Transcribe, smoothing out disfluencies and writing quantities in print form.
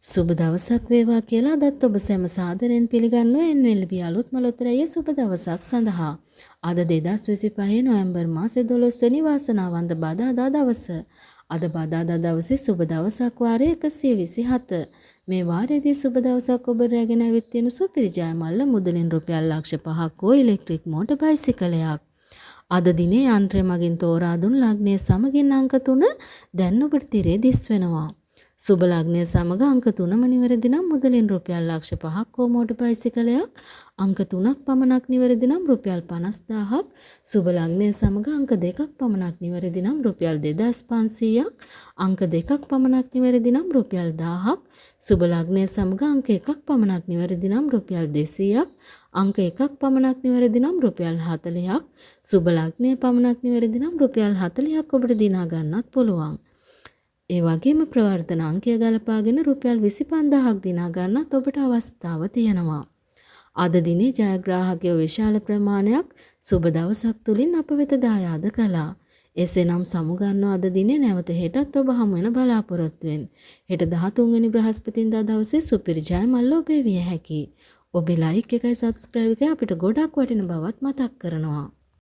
සුබ දවසක් වේවා කියලා අදත් ඔබ සැම සාදරයෙන් පිළිගන්නවා එන්එල්බී අලුත්ම ලොතරැයියේ සුබ දවසක් සඳහා. අද 2025 නොවැම්බර් මාසේ 12 වෙනි වාසනාවන්ත බදාදා දවස. අද බදාදා දවසේ සුබ දවසක් වාරයේ 127. මේ වාරයේදී සුබ දවසක් ඔබ රැගෙන ඇවිත් තියෙන සුපිරි ජයමල්ල මුදලින් රුපියල් ලක්ෂ 5ක් හෝ ඉලෙක්ට්‍රික් මෝටර් බයිසිකලයක්. අද දිනේ යන්ත්‍රය මගින් තෝරා දුන් ලග්නයේ සමගින් අංක 3 දැන් ඔබට තිරේ දිස් වෙනවා. සුබ ලග්නය සමග අංක 3ම නිවැරදි නම් මුදලින් රුපියල් ලක්ෂ 5ක් හෝ මෝටර් බයිසිකලයක්, අංක 3ක් පමණක් නිවැරදි නම් රුපියල් 50000ක්, සුබ ලග්නය සමග අංක 2ක් පමණක් නිවැරදි නම් රුපියල් 2500ක්, අංක 2ක් පමණක් නිවැරදි නම් රුපියල් 1000ක්, සුබ ලග්නය සමග අංක 1ක් පමණක් නිවැරදි නම් රුපියල් 200ක්, අංක 1ක් පමණක් නිවැරදි නම් රුපියල් 40ක්, සුබ ලග්නය පමණක් නිවැරදි නම් රුපියල් 40ක් ඔබට දිනා ගන්නත් පුළුවන්. ඒ වගේම ප්‍රවර්තන අංකය ගලපාගෙන රුපියල් 25000ක් දිනා ගන්නත් ඔබට අවස්ථාව තියෙනවා. අද දිනේ ජයග්‍රාහකයෝ විශාල ප්‍රමාණයක් සුබ දවසක් තුලින් අප වෙත දායාද කළා. එසේනම් සමුගන්නවා අද දිනේ නැවත හෙටත් ඔබ හමු වෙන බලාපොරොත්තු වෙන්න. හෙට 13 වෙනි බ්‍රහස්පතින්දා දවසේ සුපිරි ජයමල්ල ඔබේ විය හැකියි. ඔබේ ලයික් එකයි සබ්ස්ක්‍රයිබ් එකයි අපිට ගොඩක් වටින බවත් මතක් කරනවා.